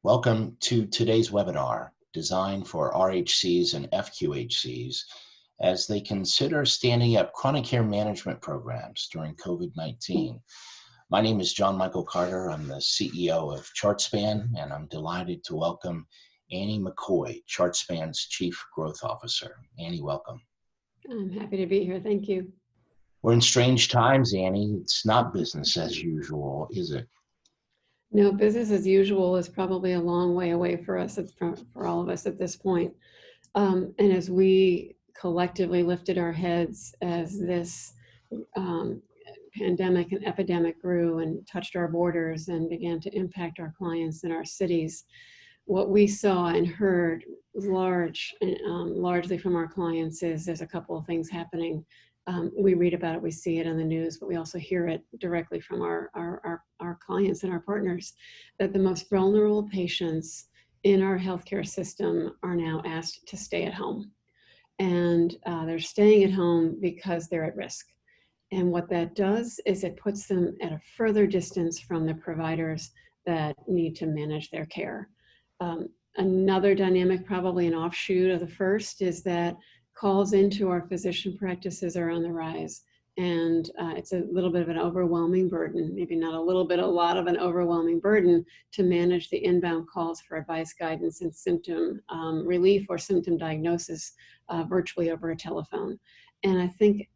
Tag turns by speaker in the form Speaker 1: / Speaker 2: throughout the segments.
Speaker 1: Welcome to today's webinar, designed for RHCs and FQHCs as they consider standing up chronic care management programs during COVID-19. My name is John Michael Carter. I'm the CEO of ChartSpan, and I'm delighted to welcome Annie McCoy, ChartSpan's Chief Growth Officer. Annie, welcome.
Speaker 2: I'm happy to be here. Thank you.
Speaker 1: We're in strange times, Annie. It's not business as usual, is it?
Speaker 2: No, business as usual is probably a long way away for us, for all of us at this point. And as we collectively lifted our heads as this pandemic and epidemic grew and touched our borders and began to impact our clients in our cities, what we saw and heard largely from our clients is there's a couple of things happening. We read about it, we see it on the news, but we also hear it directly from our clients and our partners, that the most vulnerable patients in our healthcare system are now asked to stay at home. And they're staying at home because they're at risk. And what that does is it puts them at a further distance from the providers that need to manage their care. Another dynamic, probably an offshoot of the first, is that calls into our physician practices are on the rise. And it's a little bit of an overwhelming burden, maybe not a little bit, a lot of an overwhelming burden to manage the inbound calls for advice, guidance, and symptom relief or symptom diagnosis virtually over a telephone. And I think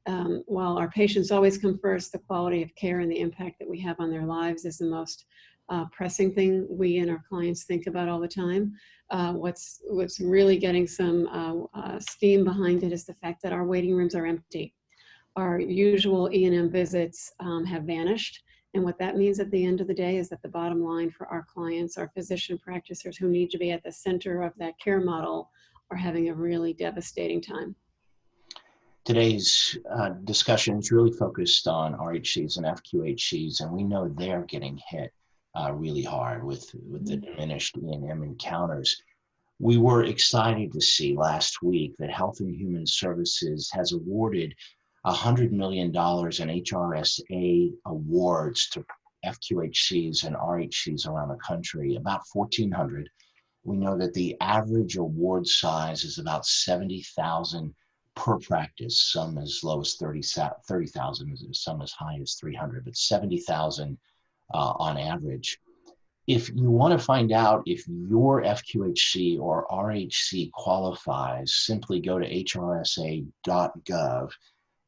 Speaker 2: while our patients always come first, the quality of care and the impact that we have on their lives is the most pressing thing we and our clients think about all the time. What's really getting some steam behind it is the fact that our waiting rooms are empty. Our usual E&M visits have vanished. And what that means at the end of the day is that the bottom line for our clients, our physician practitioners who need to be at the center of that care model, are having a really devastating time.
Speaker 1: Today's discussion is really focused on RHCs and FQHCs, and we know they're getting hit really hard with the diminished E&M encounters. We were excited to see last week that Health and Human Services has awarded $100 million in HRSA awards to FQHCs and RHCs around the country, about 1,400. We know that the average award size is about $70,000 per practice, some as low as 30,000, some as high as 300, but 70,000 on average. If you want to find out if your FQHC or RHC qualifies, simply go to hrsa.gov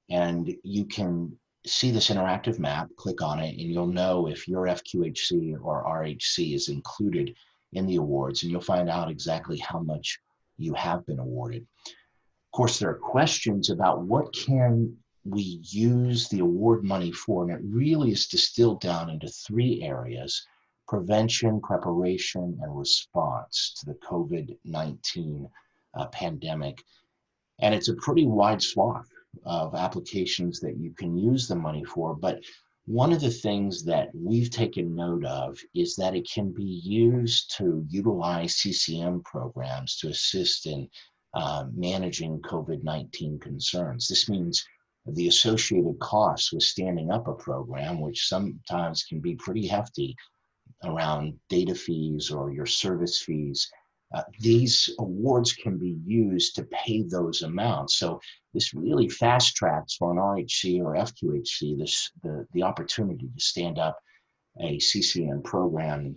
Speaker 1: and you can see this interactive map, click on it, and you'll know if your FQHC or RHC is included in the awards, and you'll find out exactly how much you have been awarded. Of course, there are questions about what can we use the award money for, and it really is distilled down into three areas: prevention, preparation, and response to the COVID-19 pandemic. And it's a pretty wide swath of applications that you can use the money for. But one of the things that we've taken note of is that it can be used to utilize CCM programs to assist in managing COVID-19 concerns. This means the associated costs with standing up a program, which sometimes can be pretty hefty, around data fees or your service fees. These awards can be used to pay those amounts. So this really fast tracks for an RHC or FQHC the opportunity to stand up a CCM program.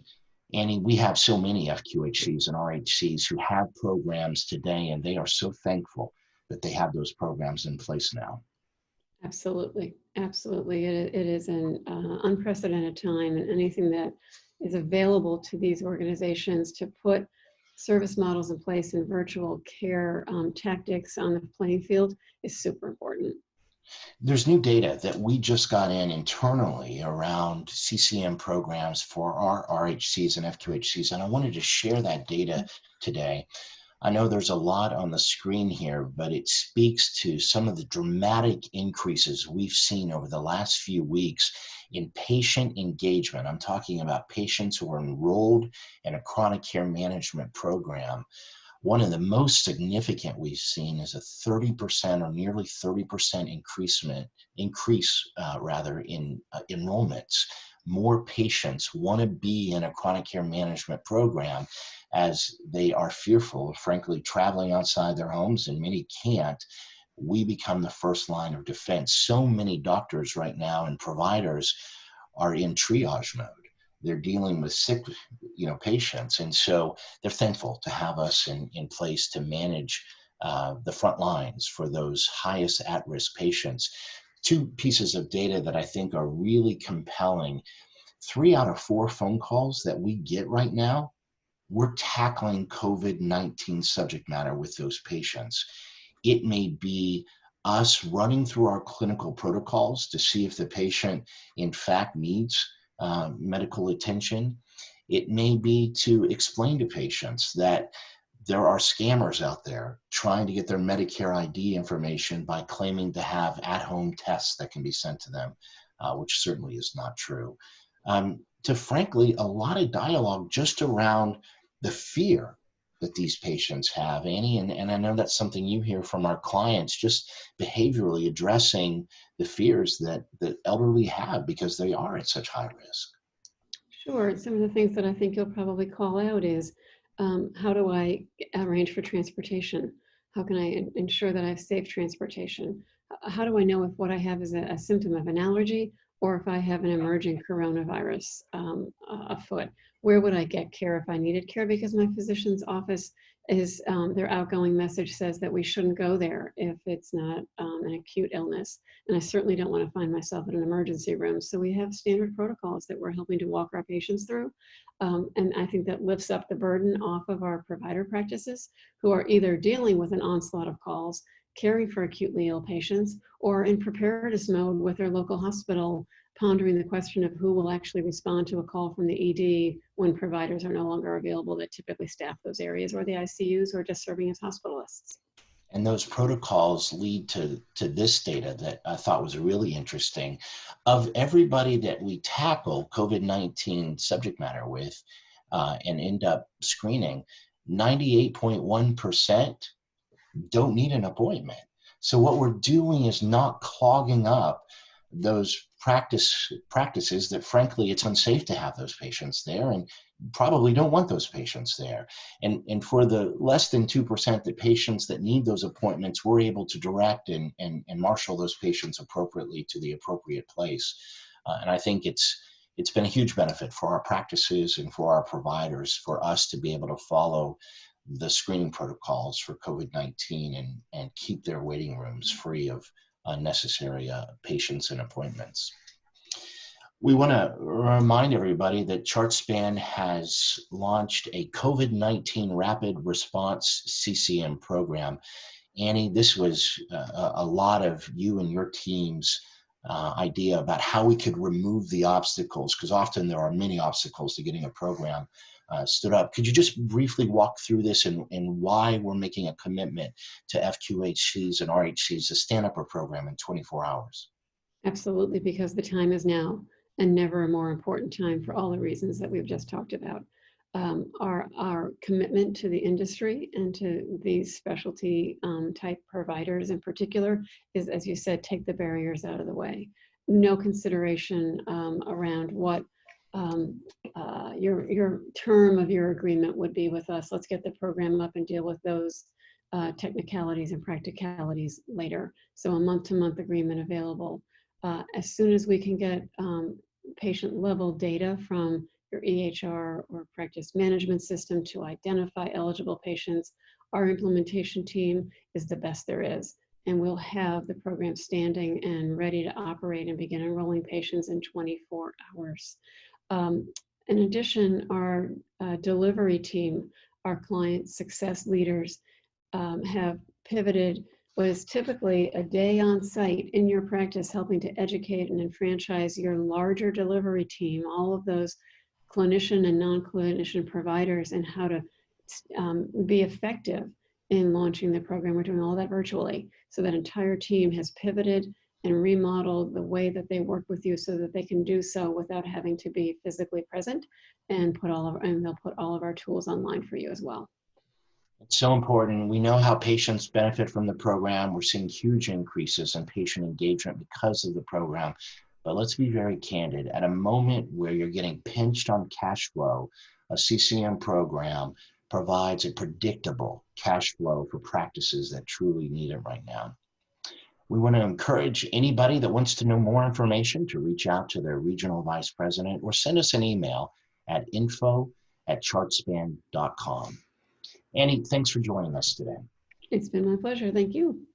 Speaker 1: Annie, we have so many FQHCs and RHCs who have programs today, and they are so thankful that they have those programs in place now.
Speaker 2: Absolutely, absolutely. It is an unprecedented time, and anything that is available to these organizations to put service models in place and virtual care tactics on the playing field is super important.
Speaker 1: There's new data that we just got in internally around CCM programs for our RHCs and FQHCs, and I wanted to share that data today. I know there's a lot on the screen here, but it speaks to some of the dramatic increases we've seen over the last few weeks in patient engagement. I'm talking about patients who are enrolled in a chronic care management program. One of the most significant we've seen is a 30% or nearly 30% increase in enrollments more patients want to be in a chronic care management program as they are fearful, frankly, traveling outside their homes, and many can't. We become the first line of defense. So many doctors right now and providers are in triage mode. They're dealing with sick, patients, and so they're thankful to have us in place to manage the front lines for those highest at-risk patients. Two pieces of data that I think are really compelling. 3 out of 4 phone calls that we get right now, we're tackling COVID-19 subject matter with those patients. It may be us running through our clinical protocols to see if the patient in fact needs medical attention. It may be to explain to patients that there are scammers out there trying to get their Medicare ID information by claiming to have at-home tests that can be sent to them, which certainly is not true. To frankly, a lot of dialogue just around the fear that these patients have, Annie, and I know that's something you hear from our clients, just behaviorally addressing the fears that the elderly have because they are at such high risk.
Speaker 2: Sure. And some of the things that I think you'll probably call out is how do I arrange for transportation? How can I ensure that I have safe transportation? How do I know if what I have is a symptom of an allergy or if I have an emerging coronavirus afoot? Where would I get care if I needed care? Because my physician's office is, their outgoing message says that we shouldn't go there if it's not an acute illness. And I certainly don't want to find myself in an emergency room. So we have standard protocols that we're helping to walk our patients through. And I think that lifts up the burden off of our provider practices who are either dealing with an onslaught of calls, caring for acutely ill patients, or in preparedness mode with their local hospital, pondering the question of who will actually respond to a call from the ED when providers are no longer available that typically staff those areas, or the ICUs, or just serving as hospitalists.
Speaker 1: And those protocols lead to this data that I thought was really interesting. Of everybody that we tackle COVID-19 subject matter with and end up screening, 98.1% don't need an appointment. So what we're doing is not clogging up those practices that frankly it's unsafe to have those patients there and probably don't want those patients there. And for the less than 2% the patients that need those appointments, we're able to direct and marshal those patients appropriately to the appropriate place. And I think it's been a huge benefit for our practices and for our providers for us to be able to follow the screening protocols for COVID-19 and keep their waiting rooms free of unnecessary patients and appointments. We want to remind everybody that ChartSpan has launched a COVID-19 Rapid Response CCM program. Annie, this was a lot of you and your team's idea about how we could remove the obstacles, because often there are many obstacles to getting a program stood up. Could you just briefly walk through this and why we're making a commitment to FQHCs and RHCs to stand up a program in 24 hours?
Speaker 2: Absolutely, because the time is now and never a more important time for all the reasons that we've just talked about. Our commitment to the industry and to these specialty type providers in particular is, as you said, take the barriers out of the way. No consideration around what your term of your agreement would be with us. Let's get the program up and deal with those technicalities and practicalities later. So a month-to-month agreement available. As soon as we can get patient level data from your EHR or practice management system to identify eligible patients, our implementation team is the best there is. And we'll have the program standing and ready to operate and begin enrolling patients in 24 hours. In addition, our delivery team, our client success leaders have pivoted what is typically a day on site in your practice, helping to educate and enfranchise your larger delivery team, all of those clinician and non-clinician providers, and how to be effective in launching the program. We're doing all that virtually. So that entire team has pivoted and remodeled the way that they work with you so that they can do so without having to be physically present, and they'll put all of our tools online for you as well.
Speaker 1: It's so important. We know how patients benefit from the program. We're seeing huge increases in patient engagement because of the program. But let's be very candid. At a moment where you're getting pinched on cash flow, a CCM program provides a predictable cash flow for practices that truly need it right now. We want to encourage anybody that wants to know more information to reach out to their regional vice president or send us an email at info@chartspan.com. Annie, thanks for joining us today.
Speaker 2: It's been my pleasure. Thank you.